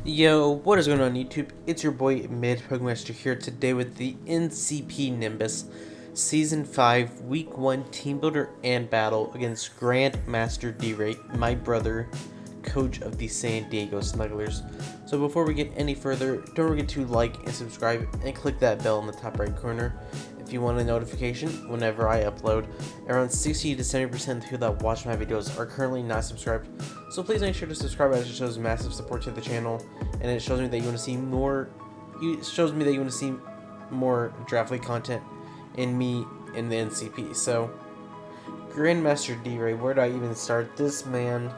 Yo, what is going on YouTube? It's your boy Mid Pokemaster here today with the NCP Nimbus Season 5 Week 1 Team Builder and Battle against Grandmaster D-Ray, my brother, coach of the San Diego Smugglers. So before we get any further, don't forget to like and subscribe and click that bell in the top right corner if you want a notification whenever I upload. Around 60 to 70% of the people that watch my videos are currently not subscribed, so please make sure to subscribe, as it shows massive support to the channel, and it shows me that you want to see more. It shows me that you want to see more draft league content in me in the NCP. So, Grandmaster D-Ray, where do I even start? This man,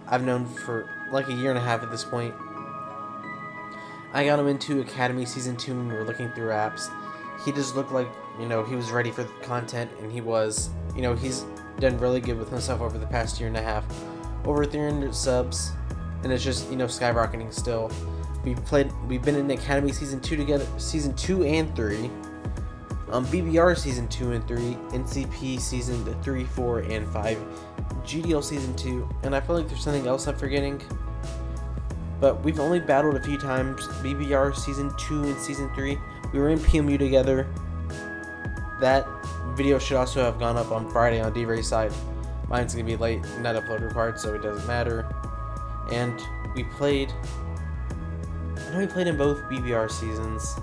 I've known for like a year and a half at this point. I got him into Academy Season 2 when we were looking through apps. He just looked like, he was ready for the content, and he was. He's done really good with himself over the past year and a half. Over 300 subs, and it's just, skyrocketing still. We've been in Academy Season 2 together, Season 2 and 3. BBR Season 2 and 3, NCP Season 3, 4, and 5, GDL Season 2, and I feel like there's something else I'm forgetting. But we've only battled a few times. BBR Season 2 and Season 3. We were in PMU together. That video should also have gone up on Friday on D-Ray's side. Mine's going to be late, not upload required, so it doesn't matter. And we played... I know we played in both BBR seasons.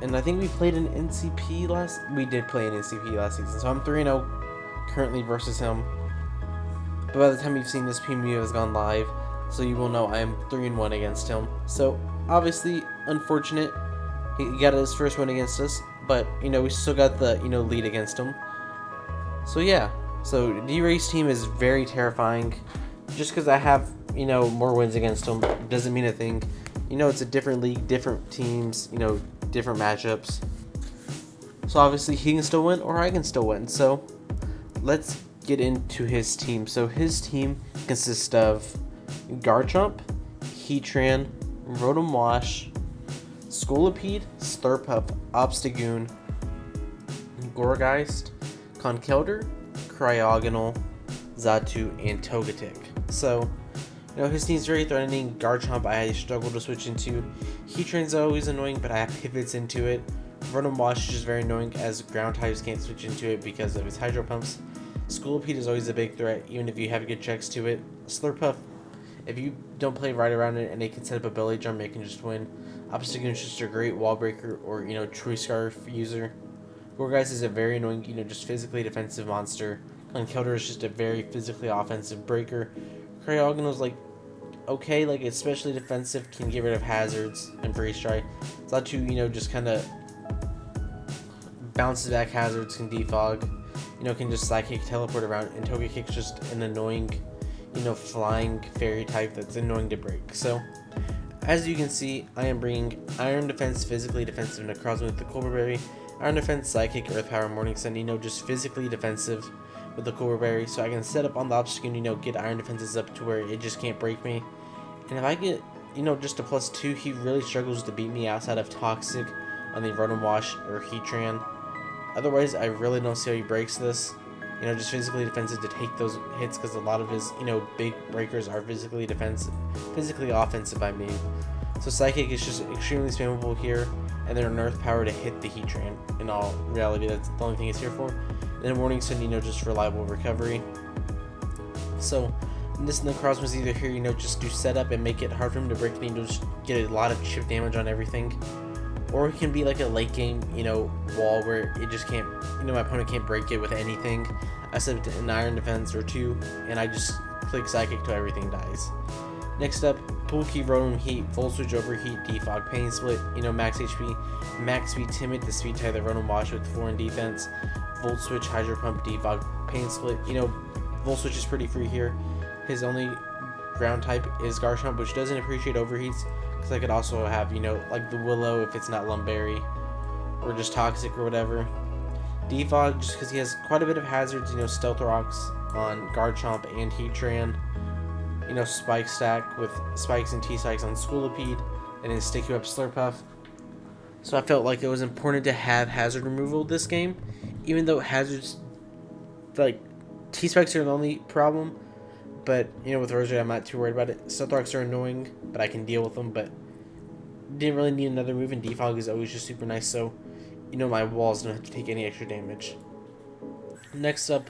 And I think we played in NCP last... We did play in NCP last season. So I'm 3-0 currently versus him. But by the time you've seen this, PMU has gone live. So you will know I am 3-1 against him. So, obviously, unfortunate. He got his first win against us. But, we still got the, lead against him. So, yeah. So, D-Ray's team is very terrifying. Just because I have, more wins against him doesn't mean a thing. It's a different league, different teams, different matchups. So, obviously, he can still win, or I can still win. So, let's get into his team. So, his team consists of Garchomp, Heatran, Rotom Wash, Scolipede, Slurpuff, Obstagoon, Gourgeist, Conkeldurr, Cryogonal, Xatu, and Togetic. So, his team's very threatening. Garchomp I struggle to switch into. Heatran's always annoying, but I have pivots into it. Rotom Wash is just very annoying, as ground types can't switch into it because of its Hydro Pumps. Scolipede is always a big threat, even if you have good checks to it. Slurpuff, if you don't play right around it and they can set up a belly jump, it can just win. Obstagoon is just a great wall breaker or, True Scarf user. Gourgeist is a very annoying, just physically defensive monster. Conkeldurr is just a very physically offensive breaker. Cryogonal is okay, especially defensive, can get rid of hazards and freeze dry. Xatu, just kind of bounces back hazards, can defog, can just Psychic, teleport around, and Togekick's just an annoying, flying fairy type that's annoying to break. So, as you can see, I am bringing Iron Defense, physically defensive, Necrozma with the Cobra Berry, Iron Defense, Psychic, Earth Power, Morning Sun, just physically defensive with the Cobra Berry, so I can set up on the Obstagoon, get Iron Defenses up to where it just can't break me. And if I get, just a +2, he really struggles to beat me outside of Toxic on the Rotom Wash or Heatran. Otherwise, I really don't see how he breaks this. Just physically defensive to take those hits, because a lot of his, big breakers are physically offensive, I mean. So Psychic is just extremely spammable here, and then an Earth Power to hit the Heatran. In all reality, that's the only thing it's here for. And then Morning Sun, just reliable recovery. So this Necrozma is either here, just do setup and make it hard for him to break, and just get a lot of chip damage on everything. Or it can be like a late game, wall where it just can't, my opponent can't break it with anything except an Iron Defense or 2, and I just click Psychic till everything dies. Next up, Pool Key, Rotom Heat, Volt Switch, Overheat, Defog, Pain Split, Max HP, Max Speed, Timid, the speed type that Rotom Wash with 4 in defense, Volt Switch, Hydro Pump, Defog, Pain Split. Volt Switch is pretty free here. His only ground type is Garchomp, which doesn't appreciate Overheats. Because I could also have, like the Willow if it's not Lumberry, or just Toxic or whatever. Defog, just because he has quite a bit of hazards, Stealth Rocks on Garchomp and Heatran. Spike Stack with Spikes and T-Spikes on Scolipede, and then Sticky Web Slurpuff. So I felt like it was important to have hazard removal this game, even though hazards, T-Spikes are the only problem. But, with Rose Raid, I'm not too worried about it. Stealth Rocks are annoying, but I can deal with them. But didn't really need another move, and Defog is always just super nice. So, my walls don't have to take any extra damage. Next up,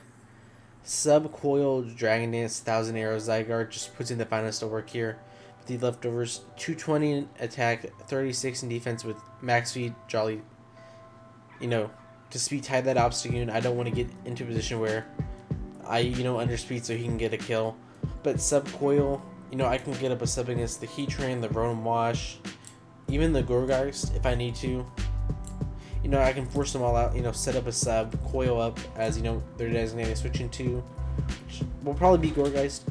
Sub-Coil Dragon Dance 1000 Arrow ZYGARDE just puts in the finest of work here. With the leftovers, 220 in attack, 36 in defense with max speed, Jolly. To speed tie that obstacle, I don't want to get into a position where I, underspeed so he can get a kill. But Sub-Coil, I can get up a sub against the Heat Train, the Rotom Wash, even the Gorgeist if I need to. I can force them all out, set up a sub, coil up as, they're designated switching to, which will probably be Gorgeist.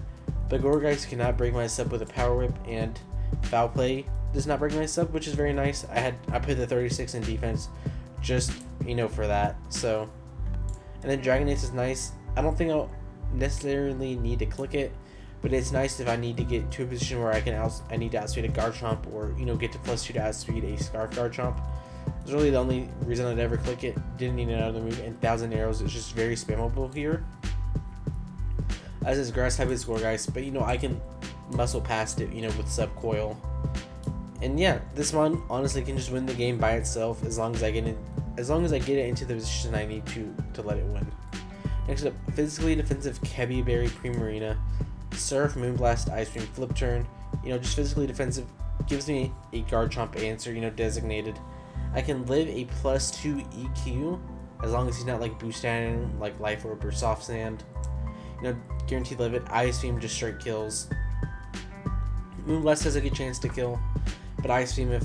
But Gorgeist cannot break my sub with a Power Whip, and Foul Play does not break my sub, which is very nice. I put the 36 in defense just, for that. So, and then Dragon Dance is nice. I don't think I'll necessarily need to click it, but it's nice if I need to get to a position where I need to outspeed a Garchomp, or, get to +2 to outspeed a Scarf Garchomp. It's really the only reason I'd ever click it. Didn't need another move, and 1000 Arrows is just very spammable here. As is Grass type is Gorgeist, but I can muscle past it, with Sub-Coil. And yeah, this one honestly can just win the game by itself as long as I get it into the position I need to let it win. Next up, physically defensive Kebby Berry Primarina, Surf, Moonblast, Ice Beam, Flip Turn. Just physically defensive, gives me a Garchomp answer, designated. I can live a +2 EQ as long as he's not like Boost Cannon, like Life Orb or Soft Sand. Guaranteed live it. Ice Beam just straight kills. Moonblast has a good chance to kill, but Ice Beam,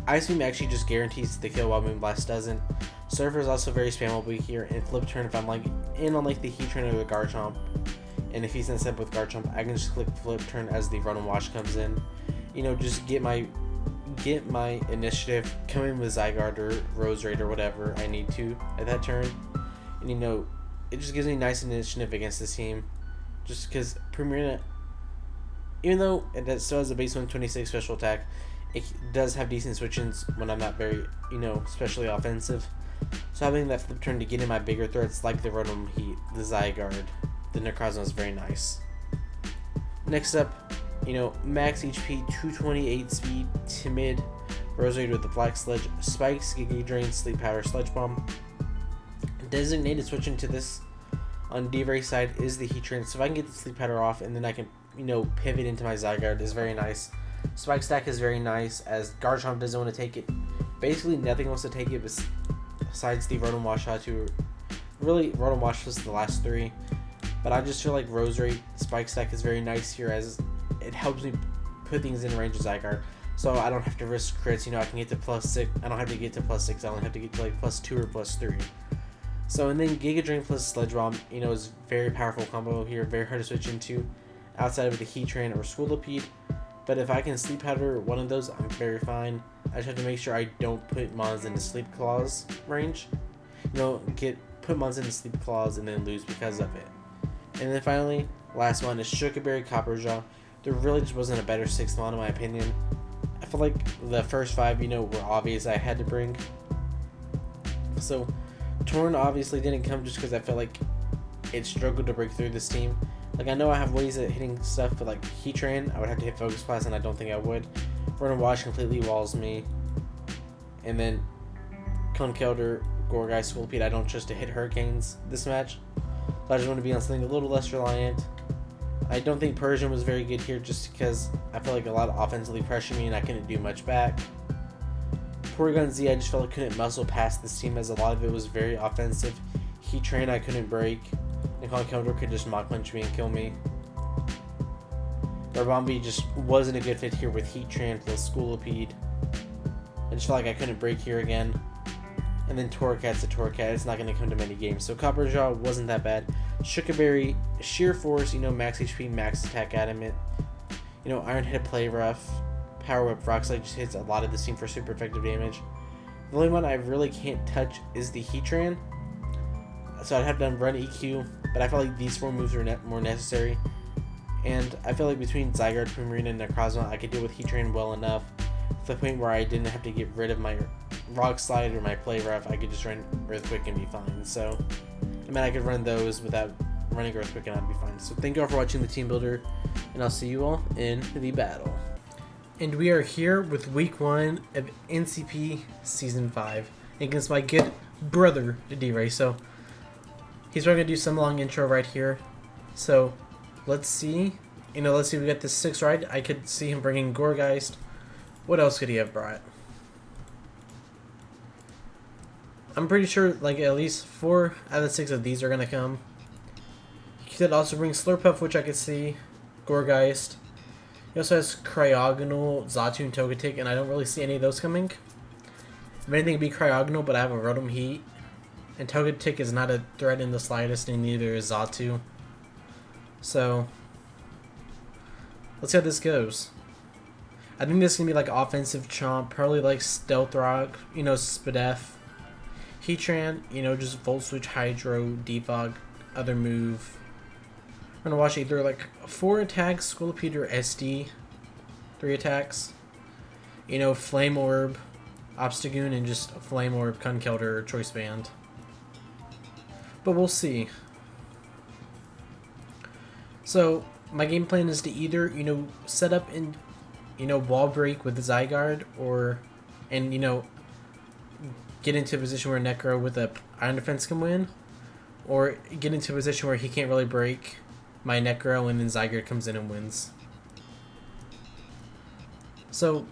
Ice Beam actually just guarantees the kill while Moonblast doesn't. Surfer is also very spammable here, and Flip Turn if I'm in on the Heat Train or the Garchomp, and if he's in set with Garchomp, I can just click Flip Turn as the Rotom Wash comes in. Just get my initiative, come in with ZYGARDE or Rose Raid or whatever I need to at that turn, and it just gives me nice initiative against this team, just because Primarina, even though it still has a base 126 special attack, it does have decent switch-ins when I'm not very, especially offensive. So having that Flip Turn to get in my bigger threats like the Rotom Heat, the ZYGARDE, the Necrozma is very nice. Next up, max HP, 228 speed, Timid, Rose Raid with the Black Sledge, Spikes, Giga Drain, Sleep Powder, Sludge Bomb. Designated switching to this on D-Ray side is the Heat Train, so if I can get the Sleep Powder off and then I can, pivot into my ZYGARDE is very nice. Spike Stack is very nice as Garchomp doesn't want to take it. Basically nothing wants to take it besides the Rotom Wash to really Rotom Wash was the last three. But I just feel like Rose Raid Spike Stack is very nice here as it helps me put things in range of ZYGARDE. So I don't have to risk crits, I can get to +6. I don't have to get to +6, I only have to get to +2 or +3. So, and then Giga Drain plus Sledge Bomb, is very powerful combo here, very hard to switch into outside of the Heat Train or Squilipede. But if I can Sleep Powder one of those, I'm very fine. I just have to make sure I don't put Mons into Sleep Claws range. Put Mons into Sleep Claws and then lose because of it. And then finally, last one is Sugarberry Copperjaw. There really just wasn't a better 6th one in my opinion. I feel like the first 5, were obvious I had to bring. So, Torn obviously didn't come just because I felt like it struggled to break through this team. I know I have ways at hitting stuff, but Heat Train, I would have to hit Focus Blast, and I don't think I would. Rotom Wash completely walls me. And then Conkeldurr, Gorgeist, Squilipede, I don't trust to hit Hurricanes this match. So I just want to be on something a little less reliant. I don't think Persian was very good here just because I felt like a lot of offensively pressured me and I couldn't do much back. Porygon Z, I just felt like couldn't muscle past this team as a lot of it was very offensive. Heat Train, I couldn't break. And Conkeldurr could just Mach Punch me and kill me. Garbombi just wasn't a good fit here with Heat Train plus Squilipede. I just felt like I couldn't break here again. And then Torracat's a Torracat. It's not going to come to many games. So Copperjaw wasn't that bad. Sugarberry, Sheer Force, max HP, max attack adamant. Iron Head, Play Rough. Power Whip, Rock Slide just hits a lot of this team for super effective damage. The only one I really can't touch is the Heat Train. So I'd have done Run EQ, but I felt like these 4 moves are more necessary. And I feel like between ZYGARDE, Primarina, and Necrozma, I could deal with Heat Train well enough to the point where I didn't have to get rid of my Rock Slide or my Play Rough. I could just run Earthquake and be fine. So, I could run those without running earthquake and I'd be fine. So thank you all for watching the team builder, and I'll see you all in the battle. And we are here with week 1 of NCP season 5 against my good brother D-Ray. So he's probably gonna do some long intro right here. So let's see. Let's see if we get this 6 right. I could see him bringing Gourgeist. What else could he have brought? I'm pretty sure like at least 4 out of 6 of these are gonna come. He could also bring Slurpuff, which I could see. Gourgeist. He also has Cryogonal, Xatu, and Togetic, and I don't really see any of those coming. If anything, it'd be Cryogonal, but I have a Rotom Heat. And Togetic is not a threat in the slightest, and neither is Xatu. So, let's see how this goes. I think this is going to be like offensive Chomp, probably like Stealth Rock, Spadef. Heatran, just Volt Switch, Hydro, Defog, other move. I'm going to watch either like 4 attacks, Scolipede or SD, 3 attacks. Flame Orb, Obstagoon, and just Flame Orb, Conkeldurr, or Choice Band. But we'll see. So, my game plan is to either, set up in, Wall Break with the ZYGARDE, and get into a position where Necro with a Iron Defense can win, or get into a position where he can't really break my Necro and then ZYGARDE comes in and wins. So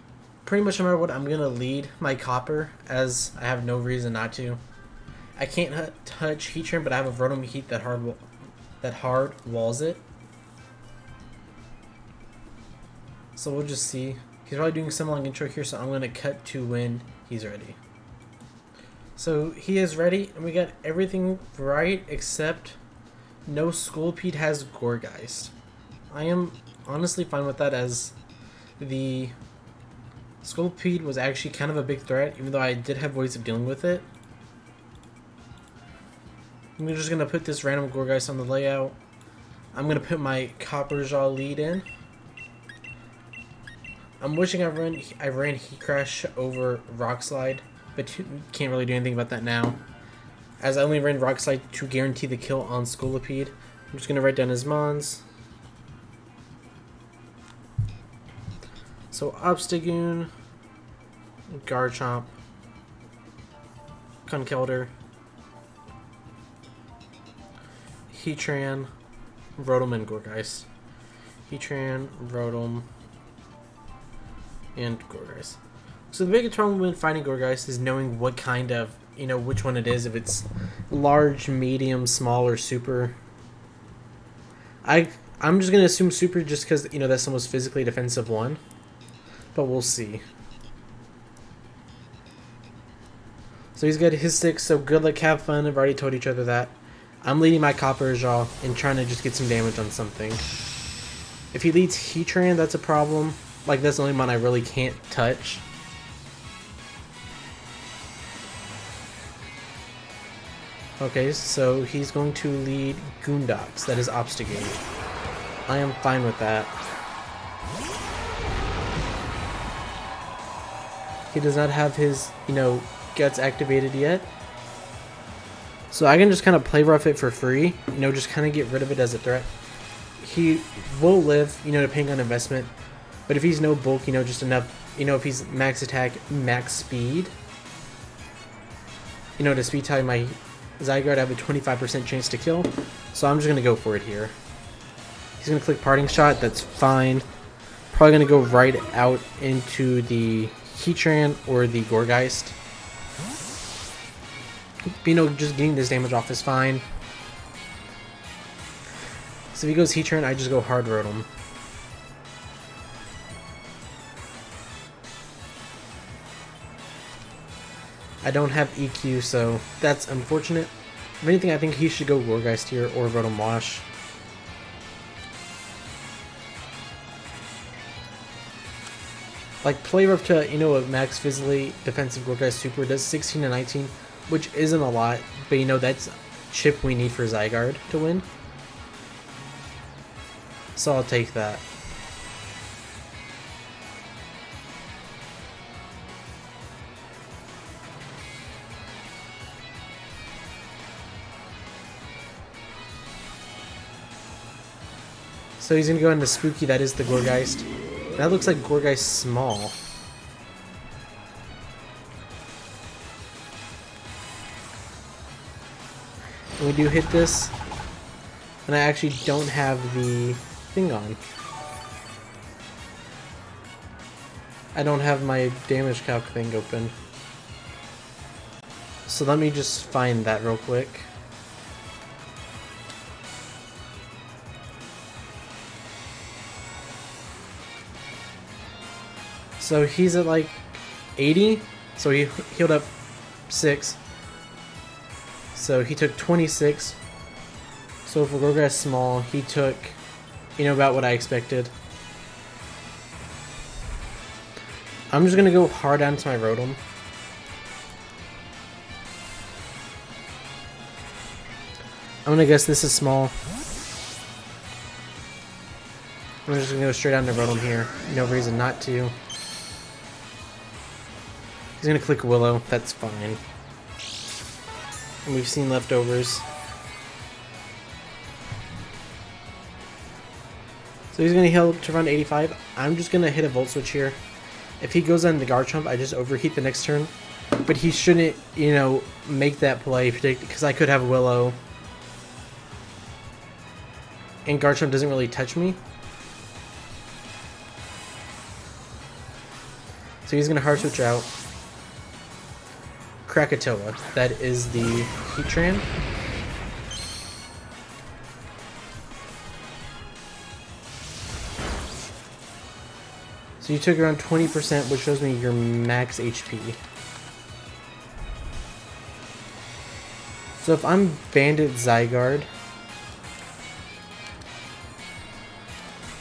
pretty much no matter what, I'm going to lead my Copper, as I have no reason not to. I can't touch Heatran, but I have a Rotom Heat that hard walls it. So we'll just see. He's probably doing some long intro here, so I'm going to cut to when he's ready. So he is ready, and we got everything right except no Scolipede has Gourgeist. I am honestly fine with that, as the Scolipede was actually kind of a big threat, even though I did have ways of dealing with it. I'm just going to put this random Gourgeist on the layout. I'm going to put my Copper Jaw lead in. I'm wishing I ran Heat Crash over Rock Slide, but can't really do anything about that now, as I only ran Rock Slide to guarantee the kill on Scolipede. I'm just going to write down his Mons. So Obstagoon, Garchomp, Conkeldurr, Heatran, Rotom, and Gourgeist. Heatran, Rotom, and Gourgeist. So the biggest problem when fighting Gourgeist is knowing what kind of, which one it is, if it's large, medium, small, or super. I'm just going to assume super just because, that's the most physically defensive one. But we'll see. So he's got his 6, so good luck, have fun. I've already told each other that. I'm leading my Copper Jaw and trying to just get some damage on something. If he leads Heatran, that's a problem. Like, that's the only one I really can't touch. Okay, so he's going to lead Goondox. That is Obstagoon. I am fine with that. He does not have his, guts activated yet. So I can just kind of play rough it for free. Just kind of get rid of it as a threat. He will live, depending on investment. But if he's no bulk, just enough, if he's max attack, max speed, to speed tie my ZYGARDE, I have a 25% chance to kill. So I'm just going to go for it here. He's going to click Parting Shot. That's fine. Probably going to go right out into the Heatran or the Gourgeist. Just getting this damage off is fine. So if he goes Heatran, I just go Hard Rotom. I don't have EQ, so that's unfortunate. If anything, I think he should go Gourgeist here or Rotom Wash. Like, play rough to, a max physically defensive Gourgeist Super does 16 to 19, which isn't a lot, but that's chip we need for ZYGARDE to win. So I'll take that. So he's gonna go into Spooky, that is the Gourgeist. That looks like Gourgeist small. And we do hit this. And I actually don't have the thing on. I don't have my damage calc thing open. So let me just find that real quick. So he's at like 80, so he healed up 6. So he took 26. So for Gourgeist small, he took, you know, about what I expected. I'm just gonna go hard onto my Rotom. I'm gonna guess this is small. I'm just gonna go straight on to Rotom here. No reason not to. He's gonna click Willow, that's fine. And we've seen leftovers. So he's gonna heal to around 85. I'm just gonna hit a Volt Switch here. If he goes on the Garchomp, I just overheat the next turn. But he shouldn't, you know, make that play, because I could have Willow. And Garchomp doesn't really touch me. So he's gonna Hard Switch out. Krakatoa, that is the Heatran. So you took around 20%, which shows me your max HP. So if I'm Bandit ZYGARDE,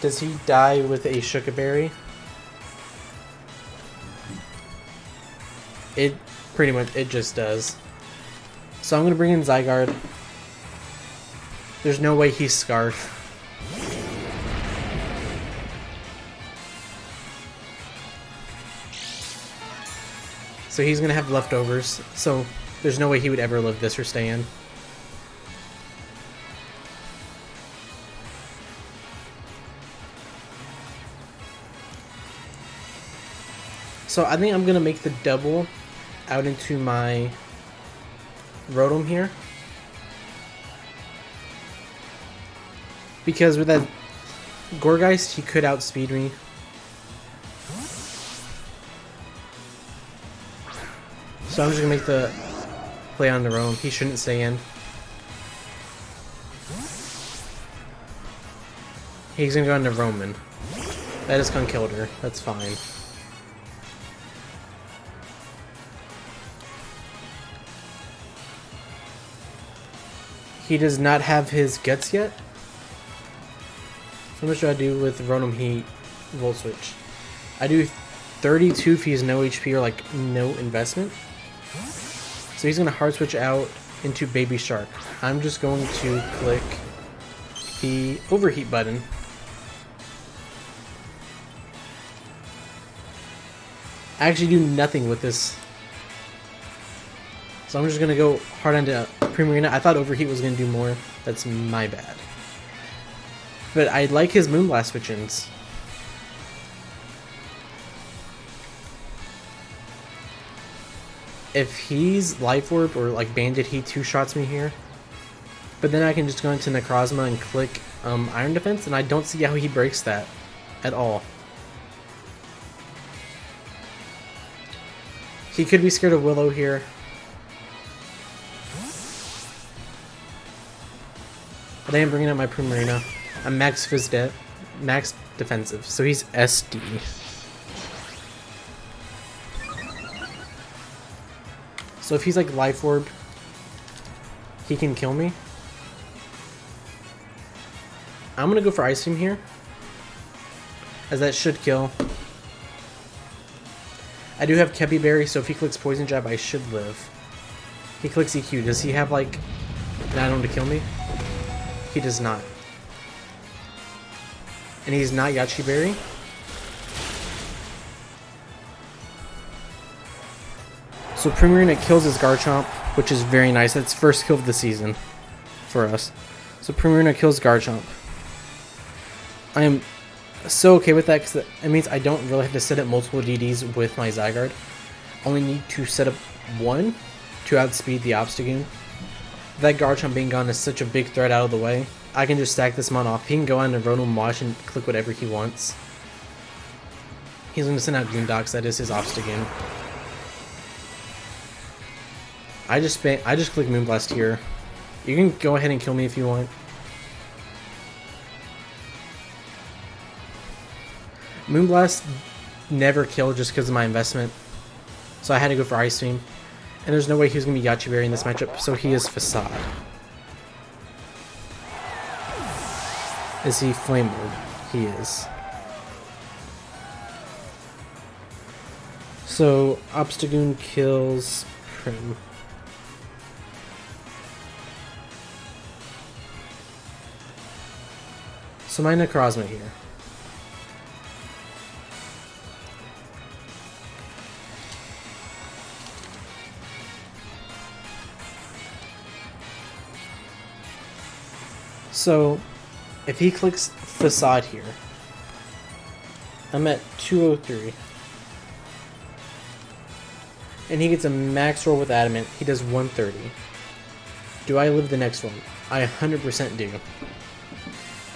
does he die with a Shuka Berry? It pretty much, it just does. So I'm gonna bring in ZYGARDE. There's no way he's Scarf. So he's gonna have leftovers. So there's no way he would ever live this or stay in. So I think I'm gonna make the double out into my Rotom here. Because with that Gourgeist, he could outspeed me. So I'm just gonna make the play on the Rotom. He shouldn't stay in. He's gonna go into Roman. That is Conkeldurr. That's fine. He does not have his Guts yet. So much do I do with Rotom Heat Volt Switch? I do 32 if he has no HP or like no investment. So he's gonna Hard Switch out into Baby Shark. I'm just going to click the Overheat button. I actually do nothing with this. So I'm just gonna go hard onto Primarina. I thought Overheat was gonna do more. That's my bad. But I like his Moonblast switch-ins. If he's Life Orb or like Bandit, he two-shots me here. But then I can just go into Necrozma and click Iron Defense, and I don't see how he breaks that at all. He could be scared of Willow here. But I am bringing up my Primarina. I'm max Phys max defensive, so he's SD. So if he's like Life Orb, he can kill me. I'm gonna go for Ice Beam here, as that should kill. I do have Kebi Berry, so if he clicks Poison Jab, I should live. He clicks EQ. Does he have like an add-on to kill me? He does not. And he's not Yachi Berry. So Primarina kills his Garchomp, which is very nice. That's first kill of the season for us. So Primarina kills Garchomp. I am so okay with that because it means I don't really have to set up multiple DDs with my ZYGARDE. Only need to set up one to outspeed the Obstagoon. That Garchomp being gone is such a big threat out of the way. I can just stack this mon off. He can go on to Rotom Wash and click whatever he wants. He's going to send out Goondocks, that is his Obstagoon. I just click Moonblast here. You can go ahead and kill me if you want. Moonblast never killed just because of my investment. So I had to go for Ice Beam. And there's no way he was going to be Yachi Berry in this matchup, so he is Facade. Is he Flame Orb? He is. So Obstagoon kills Prim. So my Necrozma here. So if he clicks Facade here, I'm at 203. And he gets a max roll with Adamant. He does 130. Do I live the next one? I 100% do.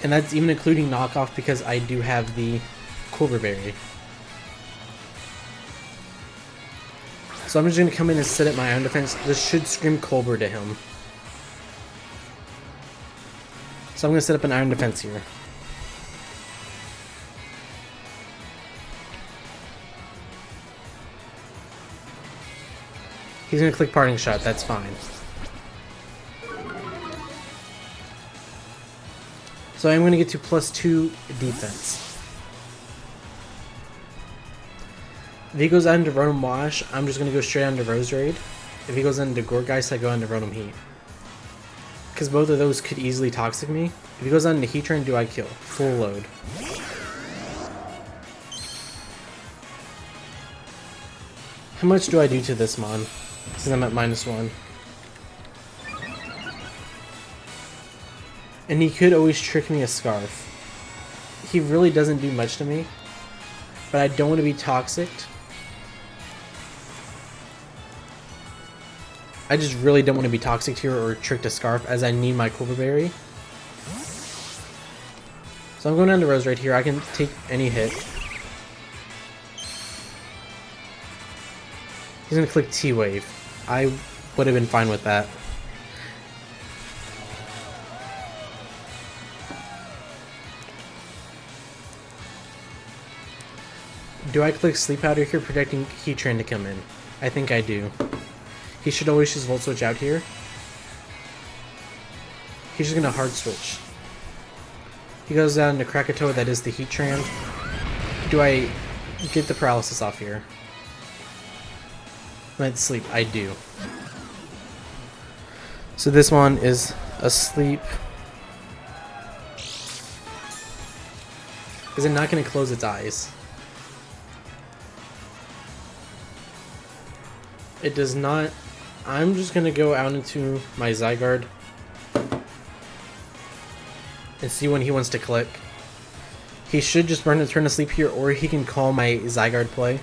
And that's even including knockoff because I do have the Quiver Berry. So I'm just going to come in and set up my own defense. This should scream Colbur to him. So I'm going to set up an Iron Defense here. He's going to click Parting Shot, that's fine. So I'm going to get to +2 defense. If he goes out into Rotom Wash, I'm just going to go straight onto Roserade. If he goes into Gourgeist, I go into Rotom Heat. Because both of those could easily Toxic me. If he goes on into Heatran, do I kill? Full load. How much do I do to this Mon? Since I'm at -1. And he could always trick me a Scarf. He really doesn't do much to me. But I don't want to be Toxic. I just really don't want to be Toxic here or tricked a Scarf as I need my Quiver Berry. So I'm going down to Roserade here. I can take any hit. He's going to click T-Wave. I would have been fine with that. Do I click Sleep Powder here, protecting Heatran to come in? I think I do. He should always just Volt Switch out here. He's just going to Hard Switch. He goes down to Krakatoa, that is the Heatran. Do I get the Paralysis off here? Let sleep, I do. So this one is asleep. Is it not going to close its eyes? It does not. I'm just going to go out into my ZYGARDE and see when he wants to click. He should just burn a turn to sleep here, or he can call my ZYGARDE play.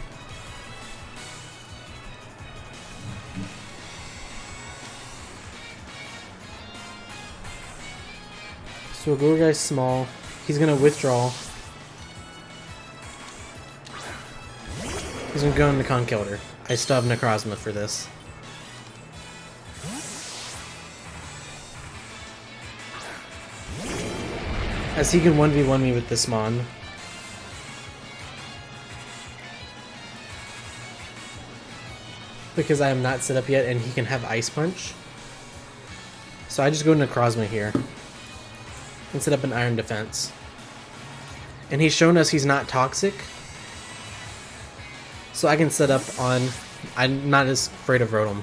So Gourguy's small. He's going to withdraw. He's going to go into Conkeldurr. I still have Necrozma for this. As he can 1v1 me with this Mon. Because I am not set up yet and he can have Ice Punch. So I just go Necrozma here. And set up an Iron Defense. And he's shown us he's not Toxic. So I can set up on... I'm not as afraid of Rotom.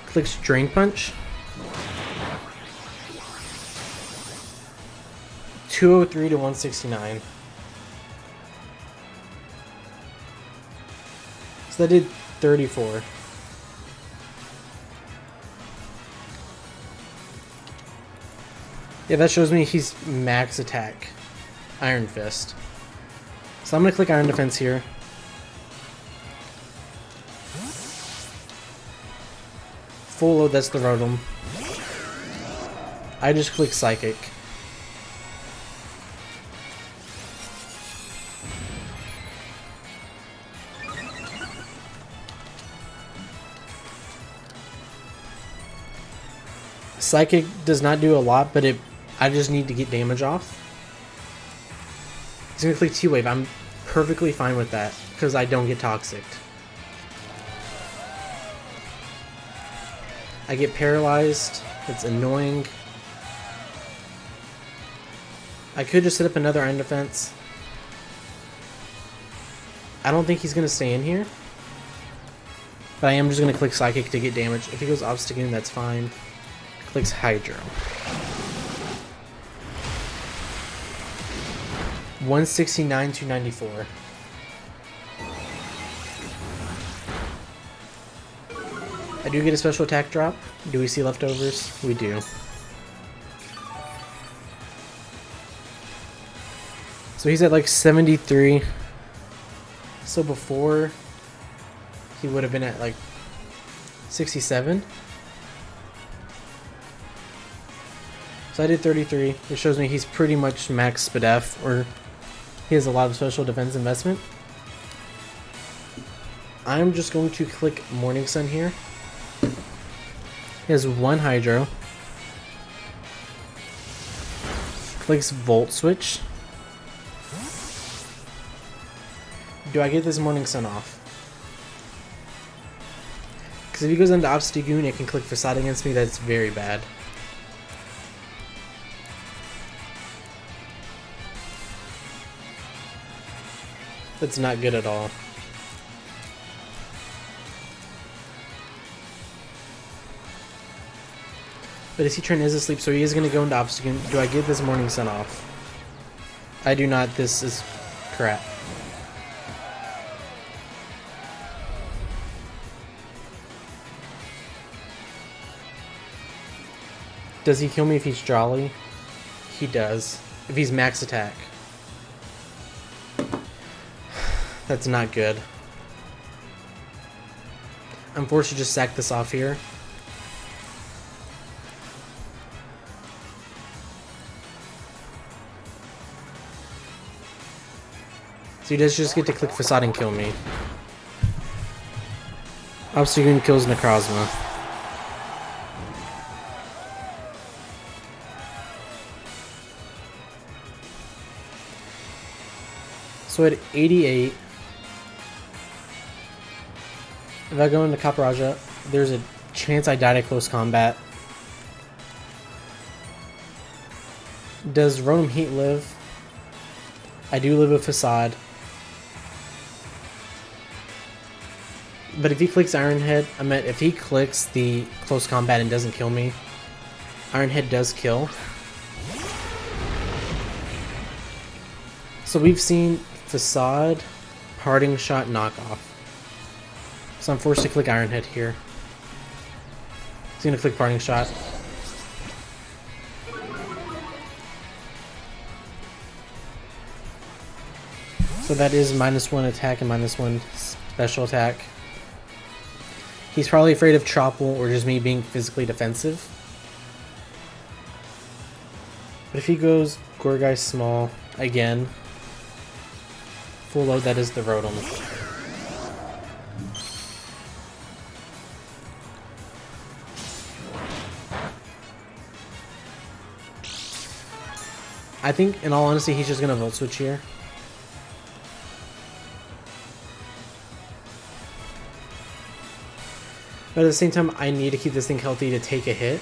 Clicks Drain Punch. 203 to 169. So that did 34. Yeah, that shows me he's max attack. Iron Fist. So I'm going to click Iron Defense here. Full load, that's the Rotom. I just click Psychic. Psychic does not do a lot, but I just need to get damage off. He's gonna click T-Wave. I'm perfectly fine with that because I don't get toxic. I get paralyzed. It's annoying. I could just set up another Iron Defense. I don't think he's gonna stay in here, but I am just gonna click Psychic to get damage. If he goes Obstagoon, that's fine. Clicks Hydro. 169 to 94. I do get a special attack drop. Do we see leftovers? We do. So he's at like 73. So before, he would have been at like 67. So I did 33, which shows me he's pretty much max SPDF, or he has a lot of special defense investment. I'm just going to click Morning Sun here. He has one Hydro. Clicks Volt Switch. Do I get this Morning Sun off? Because if he goes into Obstagoon, it can click Facade against me. That's very bad. That's not good at all. But his turn is asleep, so he is going to go into Obstagoon. Do I get this Morning Sun off? I do not. This is crap. Does he kill me if he's Jolly? He does. If he's max attack. That's not good. I'm forced to just sack this off here. So he does just get to click Facade and kill me. Obstagoon kills Necrozma. So at 88, if I go into Kaparaja, there's a chance I died at close combat. Does Rotom Heat live? I do live with Facade. But if he clicks Iron Head, I meant if he clicks the close combat and doesn't kill me, Iron Head does kill. So we've seen Facade, Parting Shot, Knockoff. So I'm forced to click Iron Head here. He's gonna click Parting Shot. So that is -1 attack and -1 special attack. He's probably afraid of Troupple or just me being physically defensive. But if he goes Gourgeist Small again, full load, that is the Rotom. I think, in all honesty, he's just going to Volt Switch here. But at the same time, I need to keep this thing healthy to take a hit.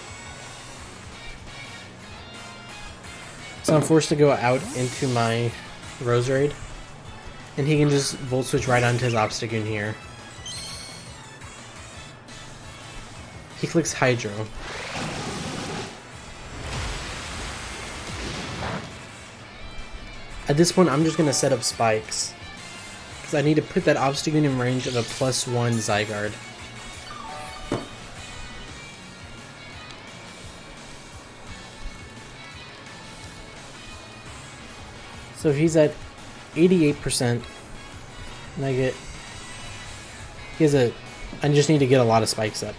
So I'm forced to go out into my Roserade. And he can just Volt Switch right onto his Obstagoon here. He clicks Hydro. At this point, I'm just going to set up Spikes. Because I need to put that Obstagoon in range of a +1 ZYGARDE. So if he's at 88%, and I get... He has a... I just need to get a lot of spikes up.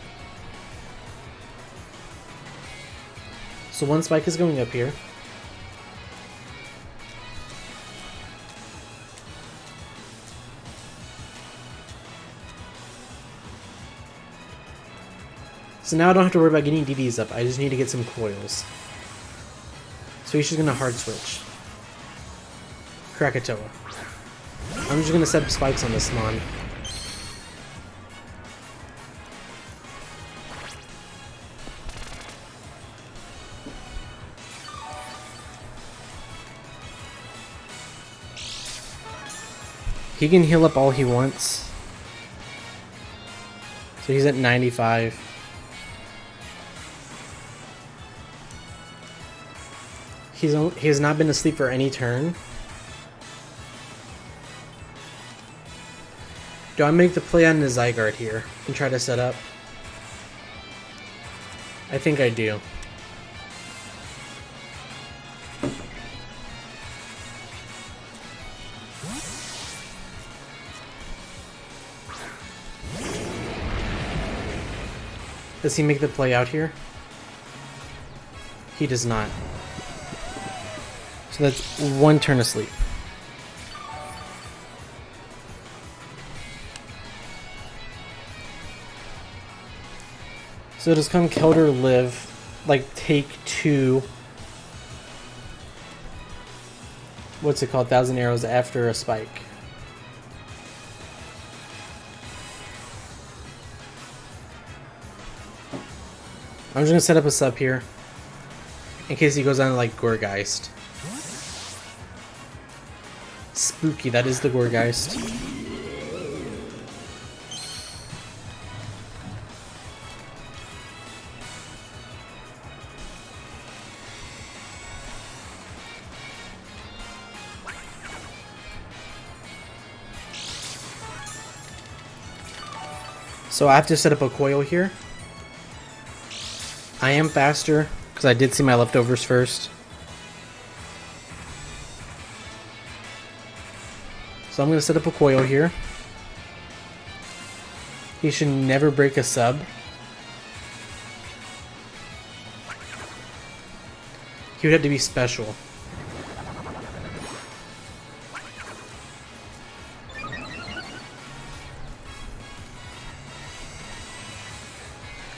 So one spike is going up here. So now I don't have to worry about getting DDs up, I just need to get some coils. So he's just gonna hard switch. Krakatoa. I'm just gonna set up spikes on this Mon. He can heal up all he wants. So he's at 95. He has not been asleep for any turn. Do I make the play on the ZYGARDE here and try to set up? I think I do. Does he make the play out here? He does not. So that's one turn asleep. So does come Kelder live, like take 2, what's it called, 1,000 arrows after a spike? I'm just gonna set up a sub here, in case he goes on like Gorgeist. Spooky, that is the Gorgeist. So I have to set up a coil here. I am faster, because I did see my leftovers first. So I'm going to set up a coil here. He should never break a sub. He would have to be special.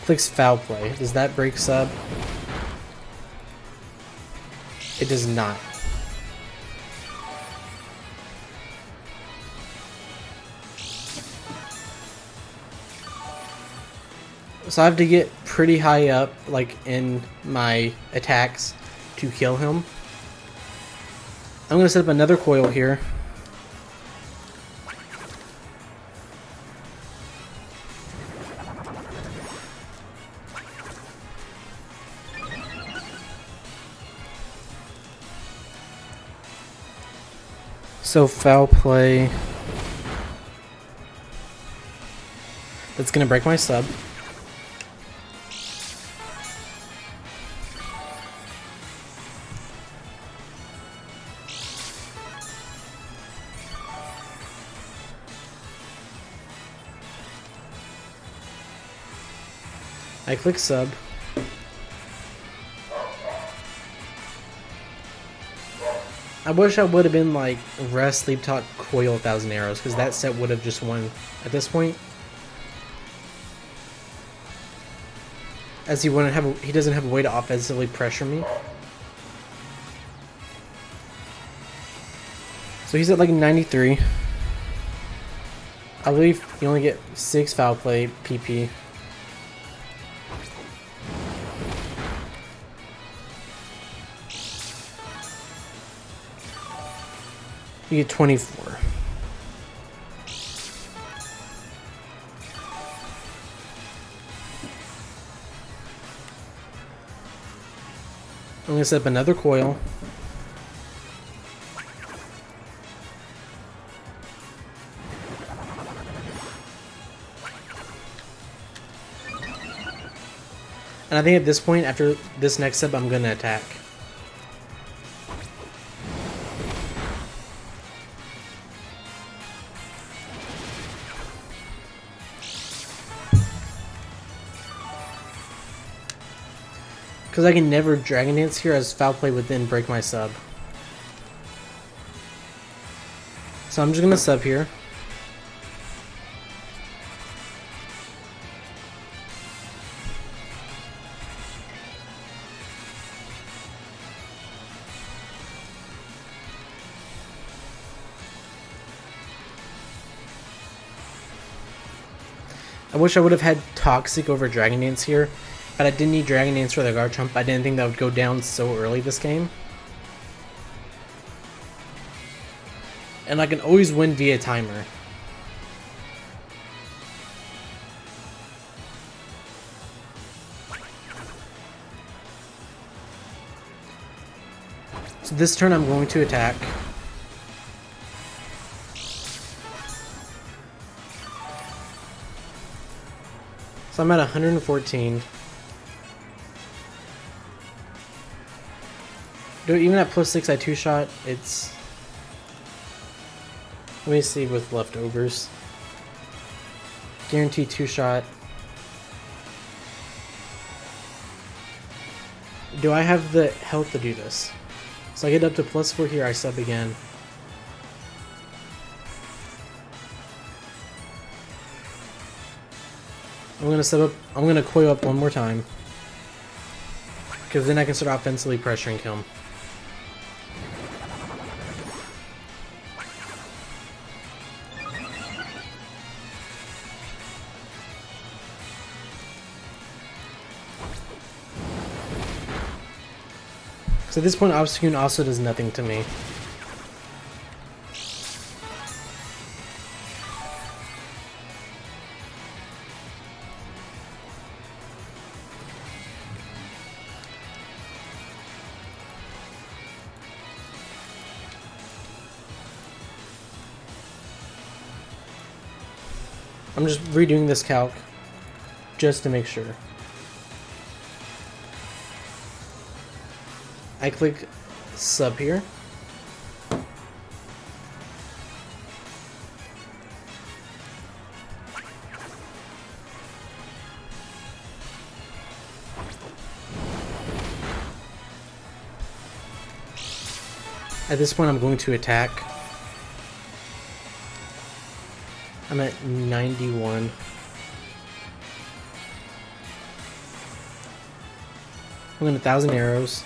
Clicks foul play. Does that break sub? It does not. So I have to get pretty high up, like in my attacks, to kill him. I'm going to set up another coil here. So foul play. That's going to break my sub. I click sub. I wish I would have been like rest, sleep talk, coil 1,000 arrows, because that set would have just won at this point. As he wouldn't have he doesn't have a way to offensively pressure me. So he's at like 93. I believe you only get 6 foul play PP. You get 24. I'm going to set up another coil. And I think at this point, after this next step, I'm going to attack. Because I can never Dragon Dance here, as Foul Play would then break my sub. So I'm just going to sub here. I wish I would have had Toxic over Dragon Dance here, but I didn't need Dragon Dance for the Garchomp. I didn't think that would go down so early this game. And I can always win via timer. So this turn I'm going to attack. So I'm at 114. Even at +6 I 2-shot, it's... Let me see with leftovers. Guaranteed 2-shot. Do I have the health to do this? So I get up to +4 here, I sub again. I'm gonna sub up, I'm gonna coil up one more time. Because then I can start offensively pressuring him. So at this point, Obstagoon also does nothing to me. I'm just redoing this calc just to make sure. I click sub here. At this point I'm going to attack. I'm at 91. I'm going 1,000 arrows.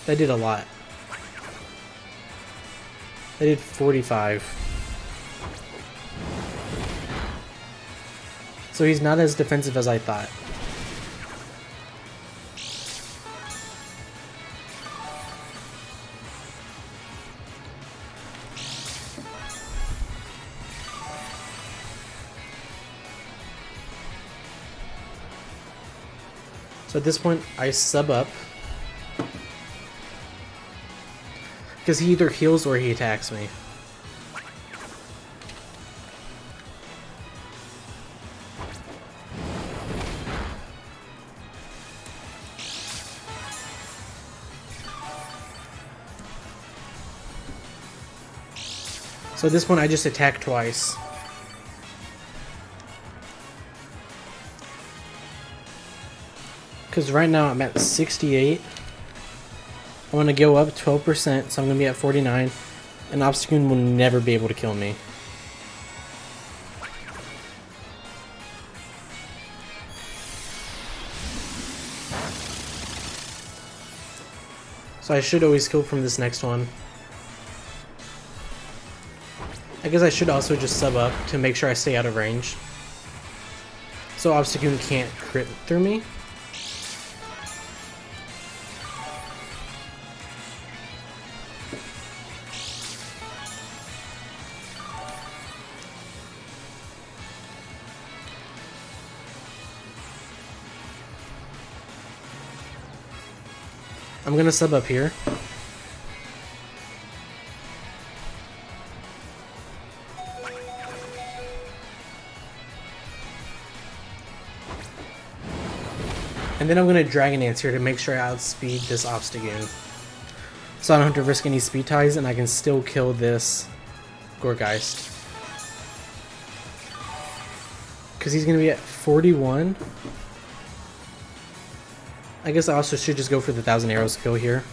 That did a lot. That did 45. So he's not as defensive as I thought. So at this point, I sub up. Because he either heals or he attacks me. So at this point, I just attack twice. Because right now I'm at 68. I want to go up 12%, so I'm going to be at 49. And Obstagoon will never be able to kill me. So I should always kill from this next one. I guess I should also just sub up to make sure I stay out of range. So Obstagoon can't crit through me. I'm gonna sub up here. And then I'm gonna Dragon Dance here to make sure I outspeed this Obstagoon. So I don't have to risk any speed ties and I can still kill this Gorgeist. Because he's going to be at 41. I guess I also should just go for the 1,000 arrows kill here.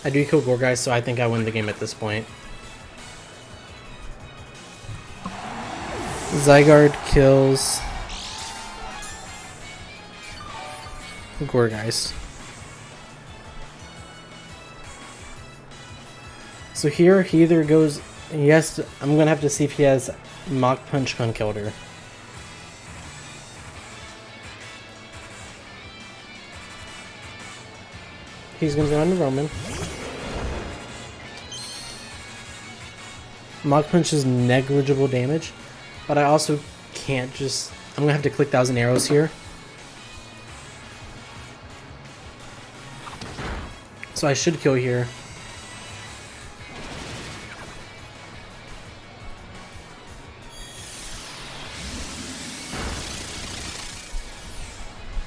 I do kill Gorgeist, so I think I win the game at this point. ZYGARDE kills Gorgeist. So here he either goes. Yes, I'm gonna have to see if he has Mach Punch Gun killed her. He's gonna go on to Roman. Mach Punch is negligible damage, but I also can't just. I'm gonna have to click 1,000 arrows here. So I should kill here.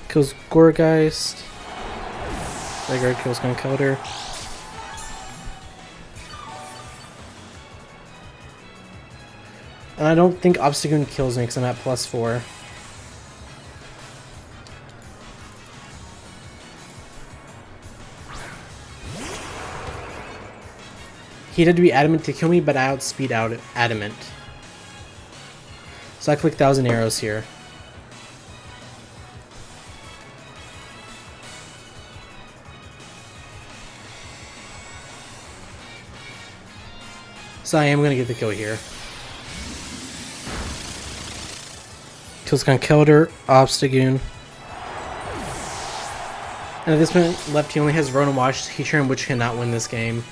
Kills Gorgeist. ZYGARDE kills Gunkelder. And I don't think Obstagoon kills me because I'm at +4. He had to be adamant to kill me, but I outspeed out adamant. So I click 1,000 arrows here. So I am going to get the kill here. Kills Gunkelder, Obstagoon. And at this point left he only has Rotom Wash, Heatran, which cannot win this game.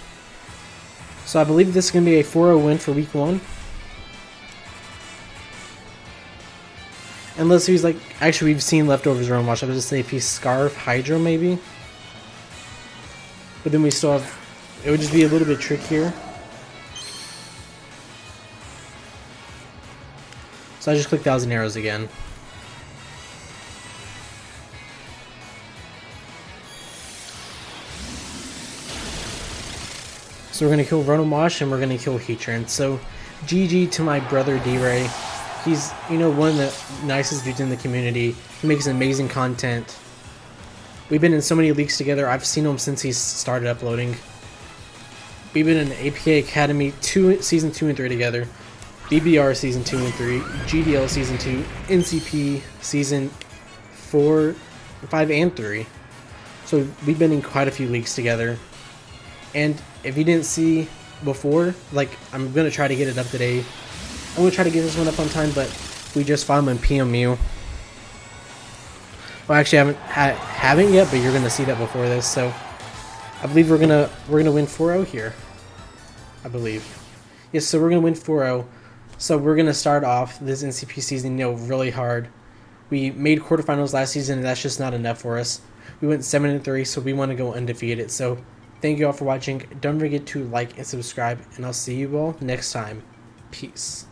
So I believe this is going to be a 4-0 win for week 1. Unless he's like, actually we've seen leftovers Rotom Wash. I was just say if he's Scarf, Hydro maybe. But then we still have, it would just be a little bit trickier. So I just click 1,000 arrows again. So we're going to kill Rotom Wash and we're going to kill Heatran. So GG to my brother D-Ray. He's, you know, one of the nicest dudes in the community. He makes amazing content. We've been in so many leagues together. I've seen him since he's started uploading. We've been in APA Academy season 2 and 3 together. BBR season 2 and 3, GDL season 2, NCP season 4, 5, and 3. So we've been in quite a few leagues together. And if you didn't see before, like, I'm going to try to get it up today. I'm going to try to get this one up on time, but we just found him in PMU. Well, actually, I haven't yet, but you're going to see that before this. So I believe we're gonna win 4-0 here. I believe. Yes, so we're going to win 4-0. So we're going to start off this NCP season, you know, really hard. We made quarterfinals last season, and that's just not enough for us. We went 7-3, so we want to go undefeated. So thank you all for watching. Don't forget to like and subscribe, and I'll see you all next time. Peace.